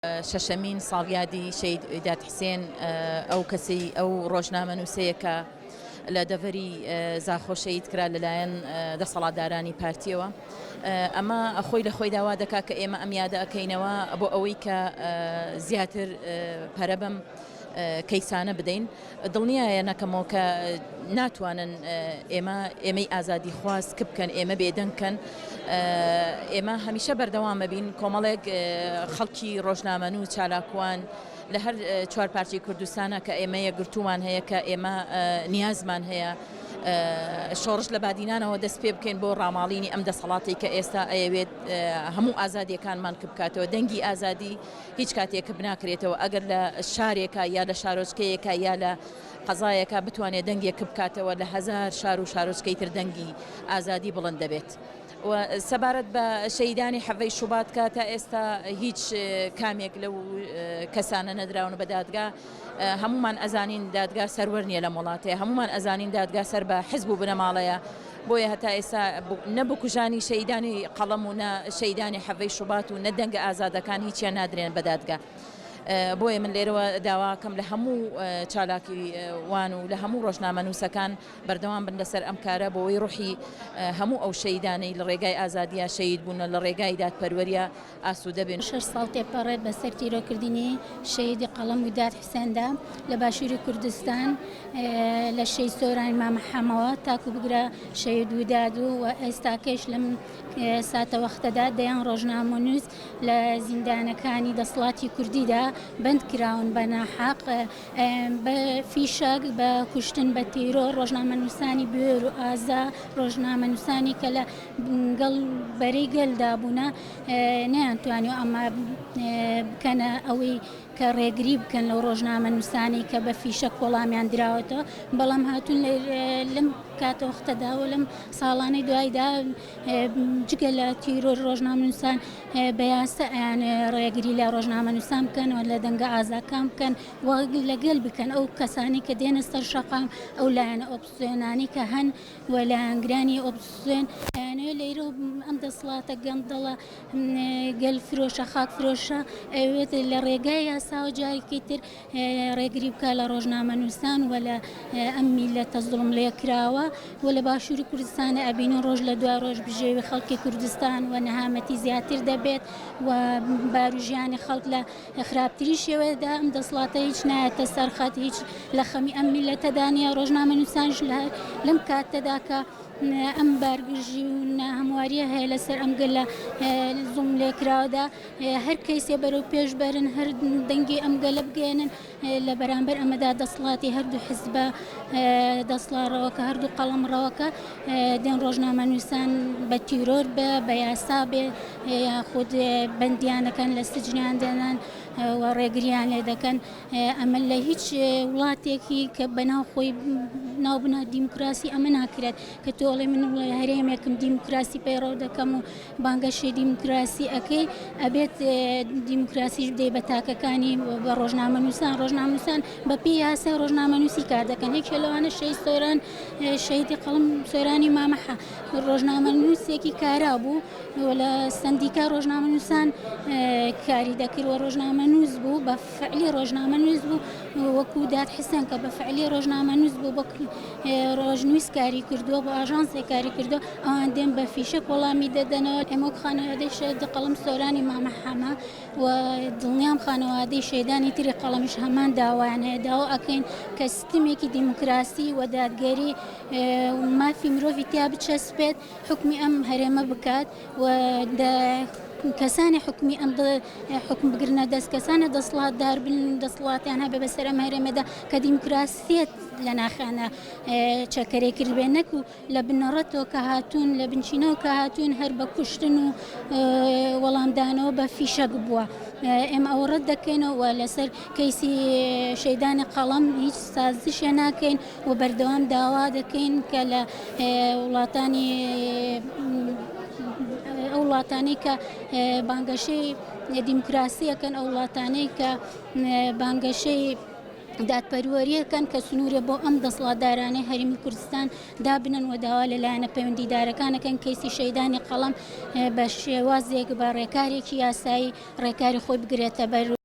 شەشەمین ساڵیادی شەید ئۆیداد حسێن ئەو کەسی ئەو ڕۆژنامەنووسەیە کە لە دەڤەری زاخۆ شەید کرا لەلایەن دەسەڵاتدارانی پارتیەوە. ئەمە خۆی لە خۆی داوا دەکات کە ئێمە ئەم یادە ئەەکەینەوە بۆ ئەوەی کە زیاتر پەرە بەم کەیسانە بدەین. دڵنیایە نەکەمەوە کە ناتوانن ئێمەی ئازادی خواست کە بکەن، ئێمە بێدەنگکەن. ئێمە هەمیشە بەردەوامە بین کۆمەڵێک خەڵکی ڕۆژنامەنووس چالاکوان لە هەر چوار پارتی کوردستانە کە ئێمە یەکگرتومان هەیە کە ئێمە نیازمان هەیە شۆڕش لە بادینانەوە دەست پێ بکەین بۆ ڕاماڵینی ئەم دەسەڵاتی کە ئێستا ئەیەوێت هەموو ئازادیەکانمان بکاتەوە. دەنگی ئازادی هیچ کاتێکە بناکرێتەوە ئەگەر لە شارێکە یا لە شارۆچکەیەکە یا لە قەزایەکە بتوانێت دەنگێک بکاتەوە لە هەزار شار و شارۆچکەی تر دەنگی ئازادی بڵند دەبێت. و سەبارەت بە شەیدانی حەڤەی شوبات کە تا ئێستا هیچ کامێک لەو کەسانە نەدراون بە دادگا. هەمومان ئەزانین دادگا سەروەر نییە لە وڵاتەیە، هەمومان ئەزانین دادگا سەر بە حیزب و بنەماڵەیە. بۆیە هەتا ئێستا نەبکوژانی شەیدانی قەڵەم و نە شەیدانی حەڤەی شوبات و نە دەنگە ئازادەکان هیچیان نادرێن بە دادگا. بۆیە من لێرەوە داواکەم لە هەموو چالاکی وان و لە هەموو ڕۆژنامەنووسەکان بەردەوام بن لەسەر ئەم کارە بۆەوەی ڕوحی هەموو ئەو شەیدانەی لە ڕێگای ئازادیە شەید بوون لە ڕێگای دادپەروەریە ئاسوودە بێن. 6 ساڵ تێپەڕێت بەسەر تیرۆکردنی شەیدی قەڵەم و داد حسێندا لە باشووری کوردستان لە شەی سۆرانی مامەحەمەوە تاکو بگرە شەید وداد و ئێستاکەش لەم ساتە وەختەدا دەیان ڕۆژنامەنووس لە زیندانەکانی دەسەڵاتی کوردیدا بند کراون بە ناحەق بە فیشەک بە کوشتن بە تیرۆ ڕۆژنامەنووسانی بێر و ئازا ڕۆژنامەنووسانی کە لە گەڵ بەرەی گەلدا بوونە نەیانتوانی ئەمە بکەنە ئەوەی کە ڕێگری بکەن لەو ڕۆژنامەنووسانی کە بە فیشەک وەڵامیان دراوەتەوە. بەڵام هاتوون لەم کاتەوەختەدا و لەم ساڵانەی دوایدا جگە لە تیرۆ ڕۆژنامەنووسان بە یاسا ئەیان ڕێگری لە ڕۆژنامەنووسان بکەنەوە لە دەنگە ئازاکان بکەن و لەگەل بکەن ئەو کەسانی کە دێنە سەر شەقام ئەو لایەنە ئۆپسیۆنانی کە هەن و لایەنگرانی ئۆپسیۆن ئەیانەوێت لەیرە ئەم دەسەڵاتە گەندەڵە گەل فرۆشە خاک فرۆشە ئەوێت لە ڕێگای یاساوە جارێکی تر ڕێگری بکە لە ڕۆژنامەنووسان و لە ئەم میلەتە زوڵم لێکراوە و لە باشووری کوردستانە ئەبینن ڕۆژ لە دوای ڕۆژ بژێوی خەڵکی کوردستان و نەهامەتی زیاتر دەبێت و باروژیانی خەڵک لە خراپتری شێوەیەدا ئەم دەسەڵاتە هیچ نایەتە سەرخەت هیچ لە خەمی ئەم میلەتەدانە ڕۆژنامەنووسانش لەم کاتەدا کە ئەم بارگژی و ناهەمواریە هەیە لەسەر ئەم گەل لە زوڵم لێکراوەدا هەر کەیسێ بەرەو پێش بەرن هەر دەنگی ئەم گەلە بگەێنن لە بەرامبەر ئەمەدا دەسەڵاتی هەردوو حیزبە دەسەڵاتڕەوەکە هەردوو قەڵەمڕەوەکە دێن ڕۆژنامەنووسان بە تیرۆر بە یاسا بێ یاخود بەندیانەکەن لە سجنیان دێنان و ڕێگریان لێ دەکەن. ئەمە لە هیچ وڵاتێکی کە بەناو خۆی ناوبنا دیموکراسی ئەمە ناکرێت کە تۆڵێ من هەرێمێکم دیموکراسی پەیڕەو دەکەم و بانگەشی دیموکراسی ئەەکەی ئەبێت دیموکراسیش بدەی بە تاکەکانی بە ڕۆژنامەنووسان بە پێی یاسای ڕۆژنامەنووسی کار دەکەن. یەکێ لەوانە شەی سۆران شەیدی قەڵەم سۆرانی مامەحە ڕۆژنامەنووسێکی کارا بوو لە سندیکا ڕۆژنامەنووسان کاری دەکرد و ڕۆژنامەنووس بوو بە فعلی ڕۆژنامەنووس بوو وەکو داد حسێن کە بە فعلی ڕۆژنامەنووس بوو بە ڕۆژنووس کاری کردووە بۆ ئاژانسێک کاری کردو ئەوان دێن بە فیشەک وەڵامی دەدەنەوە. ئێمە خانەوادەی شەیدی قەڵەم سۆرانی مامەحەمە و دڵنیام خانەوادەی شەیدانی تری قەڵەمیش هەمان داوایان هەیە داوا ئەکەین کە سیستمێکی دیموکراسی و دادگەری مافی مرۆڤی تیا بچەسپێت حکمی ئەم هەرێمە بکات و کەسانی حکمی ئەم حکم بگرنە دەست کەسانە دەسەڵاتدار بن دەسەڵاتیان هەبێ بەسەر ئەم هەرێمەدا کە دیموکراسیەت لە ناخانە چەکەرێ کردبێ نەکو لە بنەڕەتەوە کە هاتوون لە بنچینەوە کە هاتوون هەر بە کوشتن و وەڵامدانەوە بە فیشەک بووە. ئێمە ئەوە ڕەت دەکەینەوە لەسەر کەیسی شەیدانی قەڵەم هیچ سازشە ناکەین و بەردەوام داوا دەکەین کە لە وڵاتانی کە بانگەشەی دیموکراسیەکەن ئەو وڵاتانەی کە بانگەشەی دادپەروەریەکەن کە سنوورە بۆ ئەم دەسەڵاتدارانەی هەرێمی کوردستان دابنن و داوا لەلایەنە پەیوەندیدارەکانەکەن کەیسی شەیدانی قەڵەم بە شێوازێک بە ڕێکارێکی یاسایی ڕێکاری خۆی بگرێتە بەر